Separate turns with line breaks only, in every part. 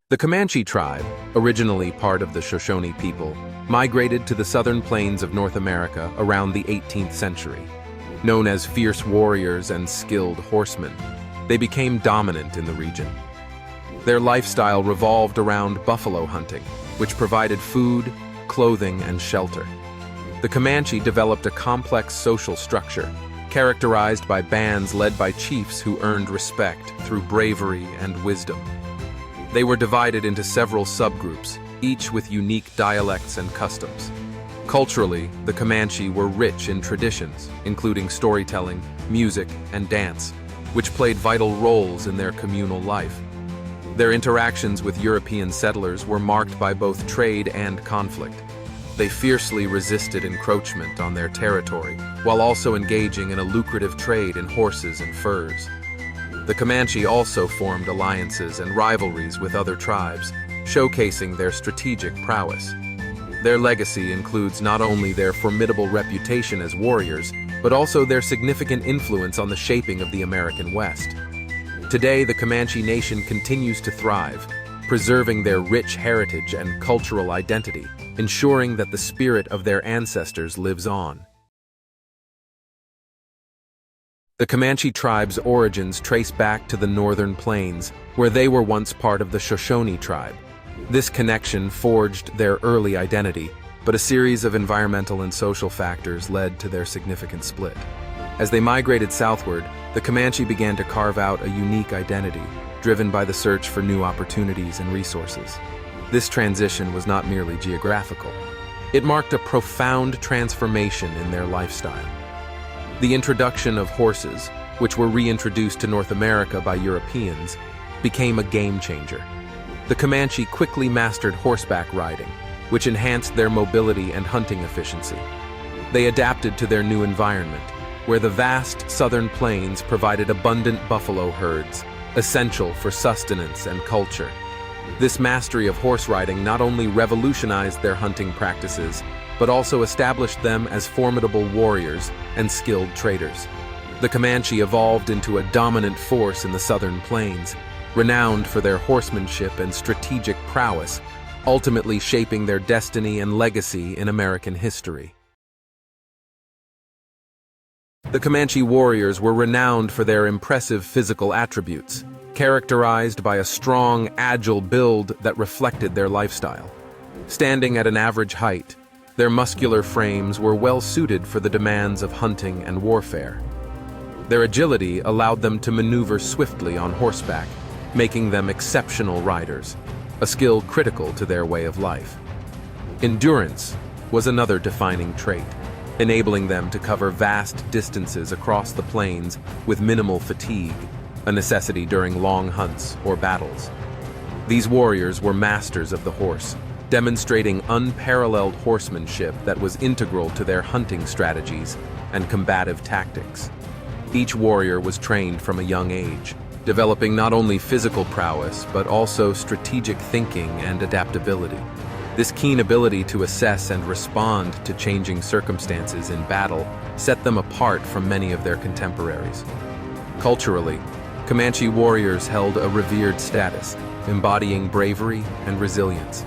The Comanche tribe, originally part of the Shoshone people, migrated to the southern plains of North America around the 18th century. Known as fierce warriors and skilled horsemen, they became dominant in the region. Their lifestyle revolved around buffalo hunting, which provided food, clothing, and shelter. The Comanche developed a complex social structure, characterized by bands led by chiefs who earned respect through bravery and wisdom. They were divided into several subgroups, each with unique dialects and customs. Culturally, the Comanche were rich in traditions, including storytelling, music, and dance, which played vital roles in their communal life. Their interactions with European settlers were marked by both trade and conflict. They fiercely resisted encroachment on their territory, while also engaging in a lucrative trade in horses and furs. The Comanche also formed alliances and rivalries with other tribes, showcasing their strategic prowess. Their legacy includes not only their formidable reputation as warriors, but also their significant influence on the shaping of the American West. Today, the Comanche Nation continues to thrive, preserving their rich heritage and cultural identity, ensuring that the spirit of their ancestors lives on. The Comanche tribe's origins trace back to the northern plains, where they were once part of the Shoshone tribe. This connection forged their early identity, but a series of environmental and social factors led to their significant split. As they migrated southward, the Comanche began to carve out a unique identity, driven by the search for new opportunities and resources. This transition was not merely geographical. It marked a profound transformation in their lifestyle. The introduction of horses, which were reintroduced to North America by Europeans, became a game changer. The Comanche quickly mastered horseback riding, which enhanced their mobility and hunting efficiency. They adapted to their new environment, where the vast southern plains provided abundant buffalo herds, essential for sustenance and culture. This mastery of horse riding not only revolutionized their hunting practices, but also established them as formidable warriors and skilled traders. The Comanche evolved into a dominant force in the southern plains, renowned for their horsemanship and strategic prowess, ultimately shaping their destiny and legacy in American history. The Comanche warriors were renowned for their impressive physical attributes, characterized by a strong, agile build that reflected their lifestyle. Standing at an average height, their muscular frames were well suited for the demands of hunting and warfare. Their agility allowed them to maneuver swiftly on horseback, making them exceptional riders, a skill critical to their way of life. Endurance was another defining trait, enabling them to cover vast distances across the plains with minimal fatigue, a necessity during long hunts or battles. These warriors were masters of the horse, demonstrating unparalleled horsemanship that was integral to their hunting strategies and combative tactics. Each warrior was trained from a young age, developing not only physical prowess but also strategic thinking and adaptability. This keen ability to assess and respond to changing circumstances in battle set them apart from many of their contemporaries. Culturally, Comanche warriors held a revered status, embodying bravery and resilience.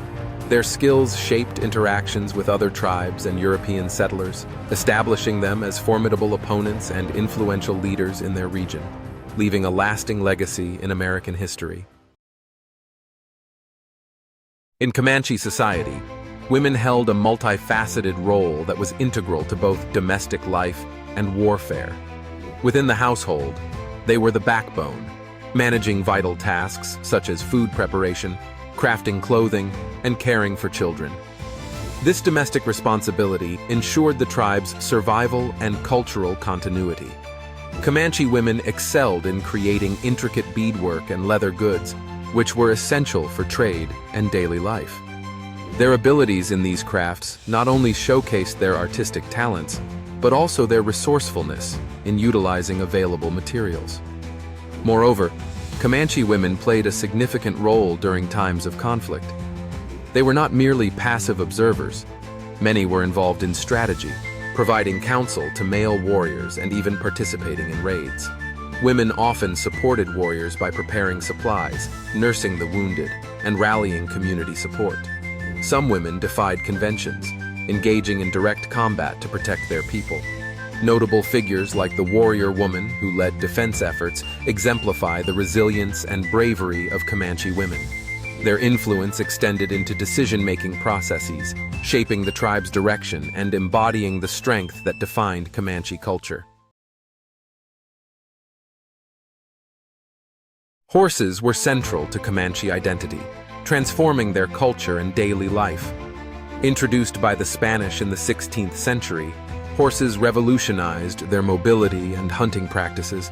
Their skills shaped interactions with other tribes and European settlers, establishing them as formidable opponents and influential leaders in their region, leaving a lasting legacy in American history. In Comanche society, women held a multifaceted role that was integral to both domestic life and warfare. Within the household, they were the backbone, managing vital tasks such as food preparation, crafting clothing, and caring for children. This domestic responsibility ensured the tribe's survival and cultural continuity. Comanche women excelled in creating intricate beadwork and leather goods, which were essential for trade and daily life. Their abilities in these crafts not only showcased their artistic talents, but also their resourcefulness in utilizing available materials. Moreover, Comanche women played a significant role during times of conflict. They were not merely passive observers. Many were involved in strategy, providing counsel to male warriors and even participating in raids. Women often supported warriors by preparing supplies, nursing the wounded, and rallying community support. Some women defied conventions, engaging in direct combat to protect their people. Notable figures like the warrior woman who led defense efforts exemplify the resilience and bravery of Comanche women. Their influence extended into decision-making processes, shaping the tribe's direction and embodying the strength that defined Comanche culture. Horses were central to Comanche identity, transforming their culture and daily life. Introduced by the Spanish in the 16th century, horses revolutionized their mobility and hunting practices.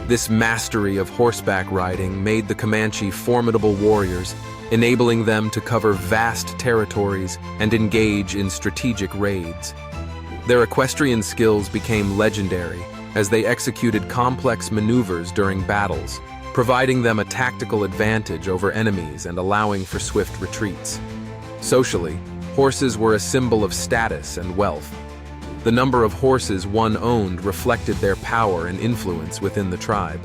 This mastery of horseback riding made the Comanche formidable warriors, enabling them to cover vast territories and engage in strategic raids. Their equestrian skills became legendary as they executed complex maneuvers during battles, providing them a tactical advantage over enemies and allowing for swift retreats. Socially, horses were a symbol of status and wealth. The number of horses one owned reflected their power and influence within the tribe.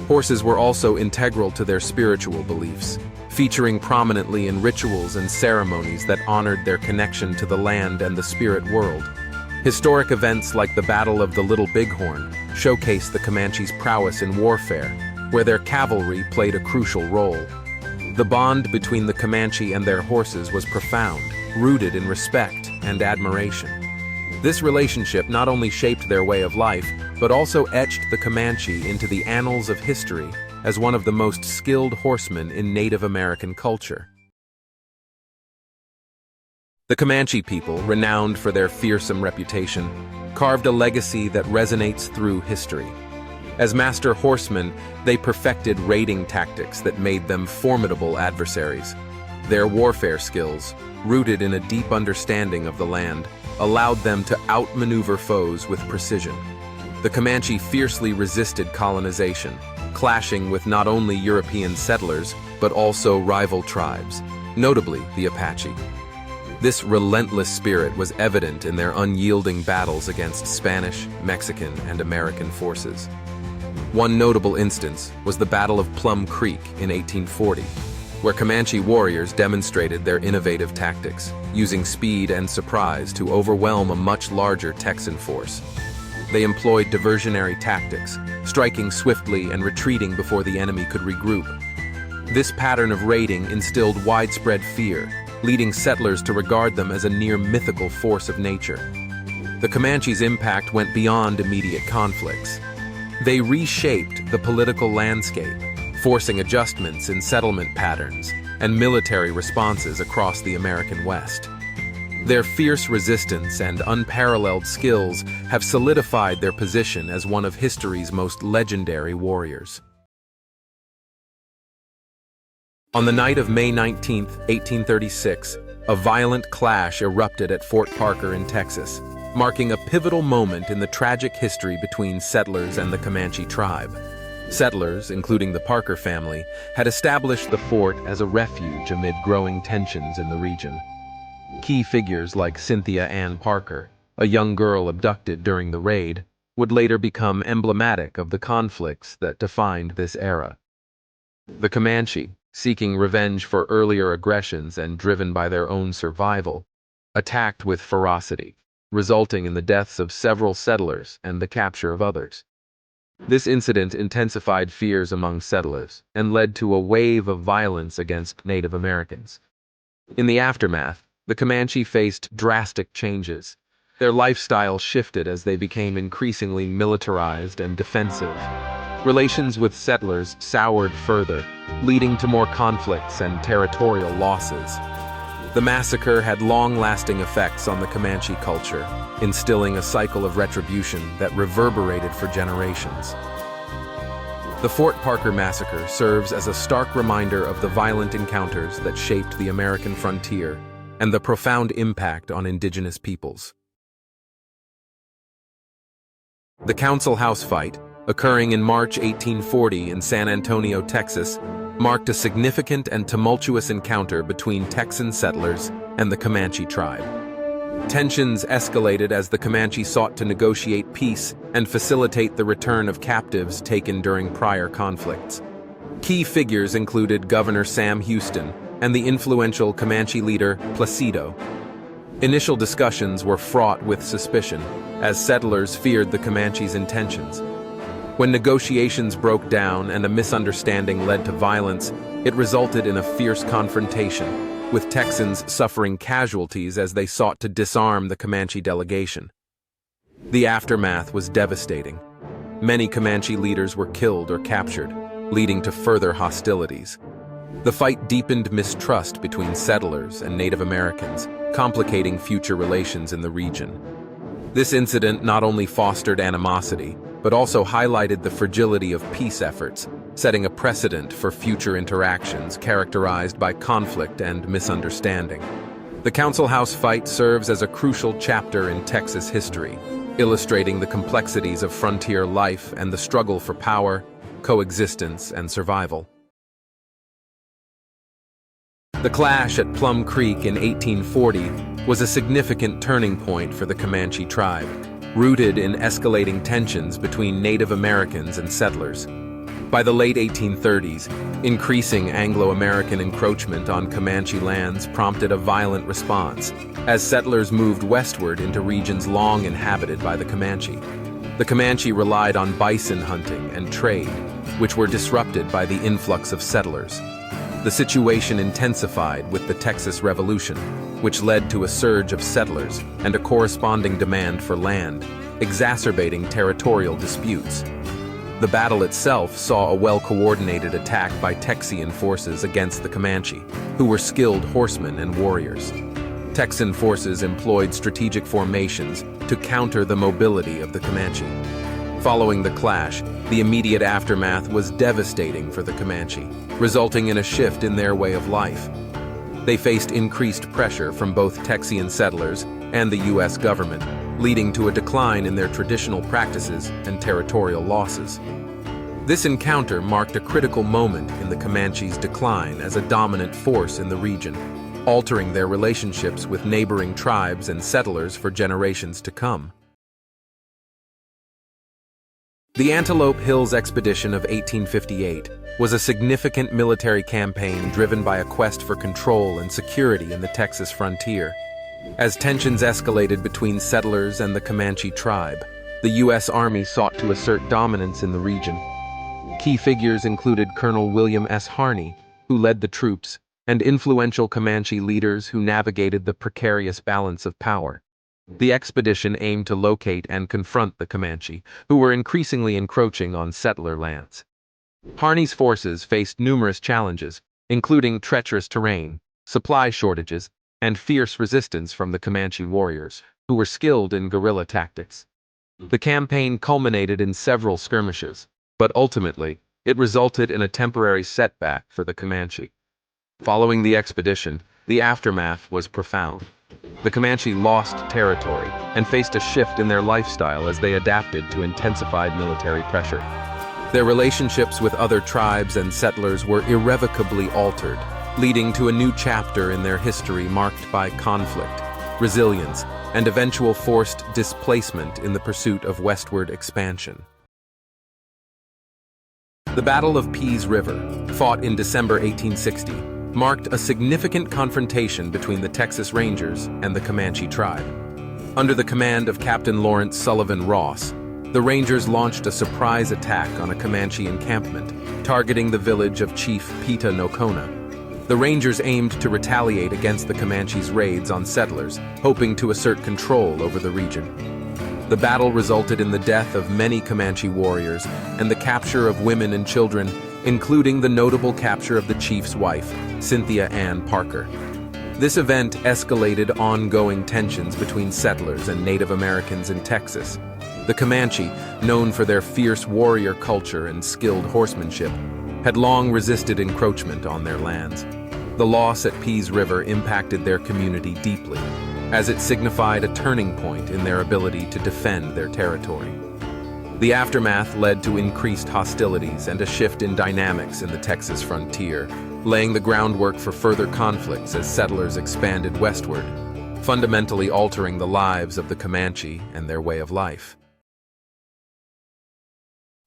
Horses were also integral to their spiritual beliefs, featuring prominently in rituals and ceremonies that honored their connection to the land and the spirit world. Historic events like the Battle of the Little Bighorn showcased the Comanche's prowess in warfare, where their cavalry played a crucial role. The bond between the Comanche and their horses was profound, rooted in respect and admiration. This relationship not only shaped their way of life, but also etched the Comanche into the annals of history as one of the most skilled horsemen in Native American culture. The Comanche people, renowned for their fearsome reputation, carved a legacy that resonates through history. As master horsemen, they perfected raiding tactics that made them formidable adversaries. Their warfare skills, rooted in a deep understanding of the land, allowed them to outmaneuver foes with precision. The Comanche fiercely resisted colonization, clashing with not only European settlers, but also rival tribes, notably the Apache. This relentless spirit was evident in their unyielding battles against Spanish, Mexican, and American forces. One notable instance was the Battle of Plum Creek in 1840, where Comanche warriors demonstrated their innovative tactics, using speed and surprise to overwhelm a much larger Texan force. They employed diversionary tactics, striking swiftly and retreating before the enemy could regroup. This pattern of raiding instilled widespread fear, leading settlers to regard them as a near mythical force of nature. The Comanche's impact went beyond immediate conflicts. They reshaped the political landscape, forcing adjustments in settlement patterns and military responses across the American West. Their fierce resistance and unparalleled skills have solidified their position as one of history's most legendary warriors. On the night of May 19, 1836, a violent clash erupted at Fort Parker in Texas, marking a pivotal moment in the tragic history between settlers and the Comanche tribe. Settlers, including the Parker family, had established the fort as a refuge amid growing tensions in the region. Key figures like Cynthia Ann Parker, a young girl abducted during the raid, would later become emblematic of the conflicts that defined this era. The Comanche, seeking revenge for earlier aggressions and driven by their own survival, attacked with ferocity, resulting in the deaths of several settlers and the capture of others. This incident intensified fears among settlers and led to a wave of violence against Native Americans. In the aftermath, the Comanche faced drastic changes. Their lifestyle shifted as they became increasingly militarized and defensive. Relations with settlers soured further, leading to more conflicts and territorial losses. The massacre had long-lasting effects on the Comanche culture, instilling a cycle of retribution that reverberated for generations. The Fort Parker Massacre serves as a stark reminder of the violent encounters that shaped the American frontier and the profound impact on indigenous peoples. The Council House fight, occurring in March 1840 in San Antonio, Texas, marked a significant and tumultuous encounter between Texan settlers and the Comanche tribe. Tensions escalated as the Comanche sought to negotiate peace and facilitate the return of captives taken during prior conflicts. Key figures included Governor Sam Houston and the influential Comanche leader Placido. Initial discussions were fraught with suspicion, as settlers feared the Comanche's intentions. When negotiations broke down and a misunderstanding led to violence, it resulted in a fierce confrontation, with Texans suffering casualties as they sought to disarm the Comanche delegation. The aftermath was devastating. Many Comanche leaders were killed or captured, leading to further hostilities. The fight deepened mistrust between settlers and Native Americans, complicating future relations in the region. This incident not only fostered animosity, but also highlighted the fragility of peace efforts, setting a precedent for future interactions characterized by conflict and misunderstanding. The Council House fight serves as a crucial chapter in Texas history, illustrating the complexities of frontier life and the struggle for power, coexistence, and survival. The clash at Plum Creek in 1840 was a significant turning point for the Comanche tribe, rooted in escalating tensions between Native Americans and settlers. By the late 1830s, increasing Anglo-American encroachment on Comanche lands prompted a violent response, as settlers moved westward into regions long inhabited by the Comanche. The Comanche relied on bison hunting and trade, which were disrupted by the influx of settlers. The situation intensified with the Texas Revolution, which led to a surge of settlers and a corresponding demand for land, exacerbating territorial disputes. The battle itself saw a well-coordinated attack by Texian forces against the Comanche, who were skilled horsemen and warriors. Texan forces employed strategic formations to counter the mobility of the Comanche. Following the clash, the immediate aftermath was devastating for the Comanche, resulting in a shift in their way of life. They faced increased pressure from both Texian settlers and the U.S. government, leading to a decline in their traditional practices and territorial losses. This encounter marked a critical moment in the Comanche's decline as a dominant force in the region, altering their relationships with neighboring tribes and settlers for generations to come. The Antelope Hills Expedition of 1858 was a significant military campaign driven by a quest for control and security in the Texas frontier. As tensions escalated between settlers and the Comanche tribe, the U.S. Army sought to assert dominance in the region. Key figures included Colonel William S. Harney, who led the troops, and influential Comanche leaders who navigated the precarious balance of power. The expedition aimed to locate and confront the Comanche, who were increasingly encroaching on settler lands. Harney's forces faced numerous challenges, including treacherous terrain, supply shortages, and fierce resistance from the Comanche warriors, who were skilled in guerrilla tactics. The campaign culminated in several skirmishes, but ultimately, it resulted in a temporary setback for the Comanche. Following the expedition, the aftermath was profound. The Comanche lost territory and faced a shift in their lifestyle as they adapted to intensified military pressure. Their relationships with other tribes and settlers were irrevocably altered, leading to a new chapter in their history marked by conflict, resilience, and eventual forced displacement in the pursuit of westward expansion. The Battle of Pease River, fought in December 1860, marked a significant confrontation between the Texas Rangers and the Comanche tribe. Under the command of Captain Lawrence Sullivan Ross, the Rangers launched a surprise attack on a Comanche encampment, targeting the village of Chief Pita Nocona. The Rangers aimed to retaliate against the Comanche's raids on settlers, hoping to assert control over the region. The battle resulted in the death of many Comanche warriors and the capture of women and children, including the notable capture of the chief's wife, Cynthia Ann Parker. This event escalated ongoing tensions between settlers and Native Americans in Texas. The Comanche, known for their fierce warrior culture and skilled horsemanship, had long resisted encroachment on their lands. The loss at Pease River impacted their community deeply, as it signified a turning point in their ability to defend their territory. The aftermath led to increased hostilities and a shift in dynamics in the Texas frontier, laying the groundwork for further conflicts as settlers expanded westward. fundamentally altering the lives of the Comanche and their way of life.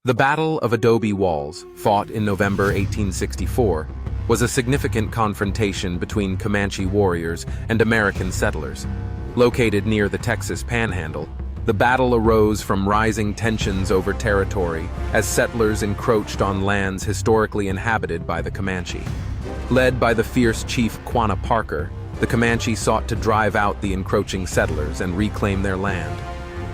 The Battle of Adobe Walls, fought in November 1864, was a significant confrontation between Comanche warriors and American settlers. Located near the Texas Panhandle, the battle arose from rising tensions over territory as settlers encroached on lands historically inhabited by the Comanche. Led by the fierce chief Quanah Parker, the Comanche sought to drive out the encroaching settlers and reclaim their land.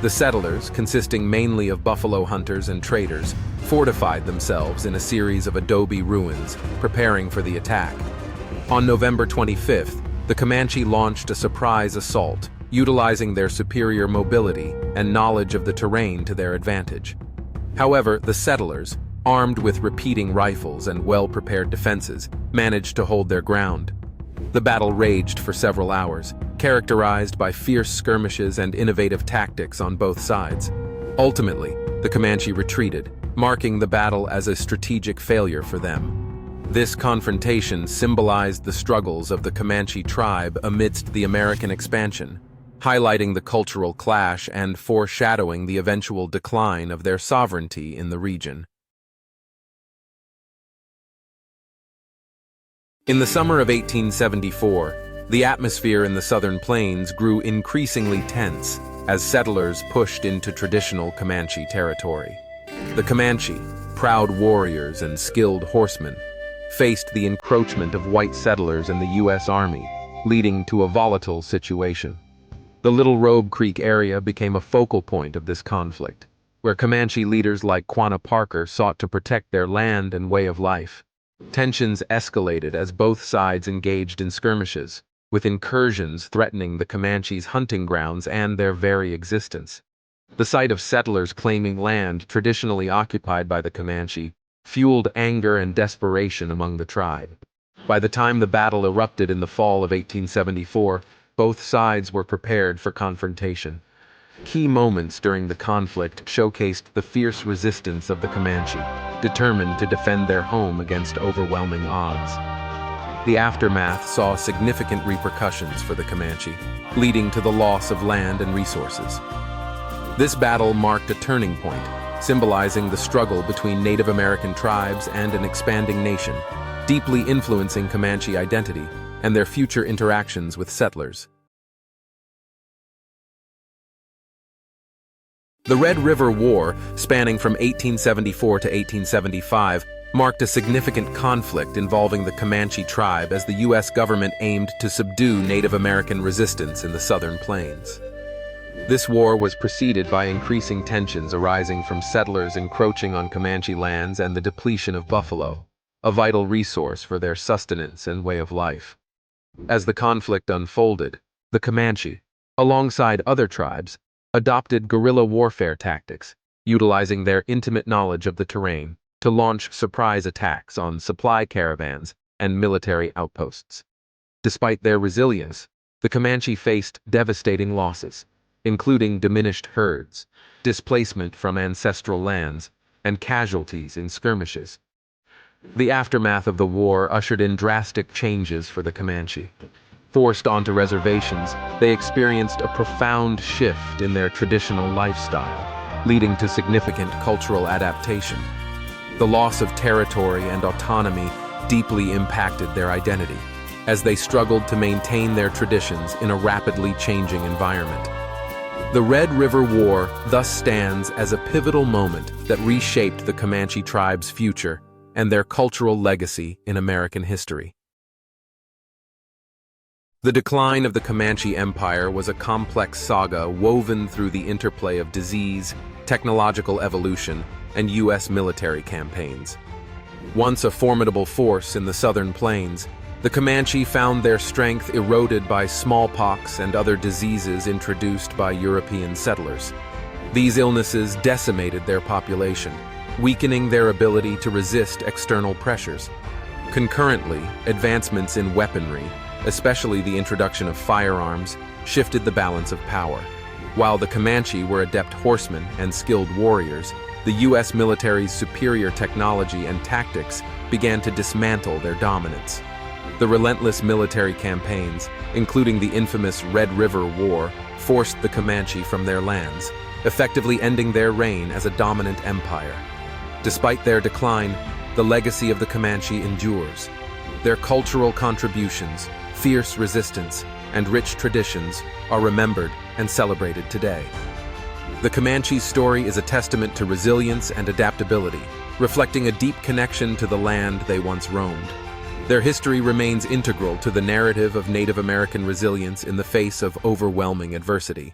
The settlers, consisting mainly of buffalo hunters and traders, fortified themselves in a series of adobe ruins, preparing for the attack. On November 25th, the Comanche launched a surprise assault, utilizing their superior mobility and knowledge of the terrain to their advantage. However, the settlers, armed with repeating rifles and well-prepared defenses, managed to hold their ground. The battle raged for several hours, characterized by fierce skirmishes and innovative tactics on both sides. Ultimately, the Comanche retreated, marking the battle as a strategic failure for them. This confrontation symbolized the struggles of the Comanche tribe amidst the American expansion, highlighting the cultural clash and foreshadowing the eventual decline of their sovereignty in the region. In the summer of 1874, the atmosphere in the southern plains grew increasingly tense as settlers pushed into traditional Comanche territory. The Comanche, proud warriors and skilled horsemen, faced the encroachment of white settlers and the U.S. Army, leading to a volatile situation. The Little Robe Creek area became a focal point of this conflict, where Comanche leaders like Quanah Parker sought to protect their land and way of life. Tensions escalated as both sides engaged in skirmishes, with incursions threatening the Comanche's hunting grounds and their very existence. The sight of settlers claiming land traditionally occupied by the Comanche fueled anger and desperation among the tribe. By the time the battle erupted in the fall of 1874, both sides were prepared for confrontation. Key moments during the conflict showcased the fierce resistance of the Comanche, determined to defend their home against overwhelming odds. The aftermath saw significant repercussions for the Comanche, leading to the loss of land and resources. This battle marked a turning point, symbolizing the struggle between Native American tribes and an expanding nation, deeply influencing Comanche identity and their future interactions with settlers. The Red River War, spanning from 1874 to 1875, marked a significant conflict involving the Comanche tribe as the U.S. government aimed to subdue Native American resistance in the southern plains. This war was preceded by increasing tensions arising from settlers encroaching on Comanche lands and the depletion of buffalo, a vital resource for their sustenance and way of life. As the conflict unfolded, the Comanche, alongside other tribes, adopted guerrilla warfare tactics, utilizing their intimate knowledge of the terrain to launch surprise attacks on supply caravans and military outposts. Despite their resilience, the Comanche faced devastating losses, including diminished herds, displacement from ancestral lands, and casualties in skirmishes. The aftermath of the war ushered in drastic changes for the Comanche. Forced onto reservations, they experienced a profound shift in their traditional lifestyle, leading to significant cultural adaptation. The loss of territory and autonomy deeply impacted their identity, as they struggled to maintain their traditions in a rapidly changing environment. The Red River War thus stands as a pivotal moment that reshaped the Comanche tribe's future and their cultural legacy in American history. The decline of the Comanche Empire was a complex saga woven through the interplay of disease, technological evolution, and U.S. military campaigns. Once a formidable force in the southern plains, the Comanche found their strength eroded by smallpox and other diseases introduced by European settlers. These illnesses decimated their population, weakening their ability to resist external pressures. Concurrently, advancements in weaponry, especially the introduction of firearms, shifted the balance of power. While the Comanche were adept horsemen and skilled warriors, the U.S. military's superior technology and tactics began to dismantle their dominance. The relentless military campaigns, including the infamous Red River War, forced the Comanche from their lands, effectively ending their reign as a dominant empire. Despite their decline, the legacy of the Comanche endures. Their cultural contributions, fierce resistance, and rich traditions are remembered and celebrated today. The Comanche's story is a testament to resilience and adaptability, reflecting a deep connection to the land they once roamed. Their history remains integral to the narrative of Native American resilience in the face of overwhelming adversity.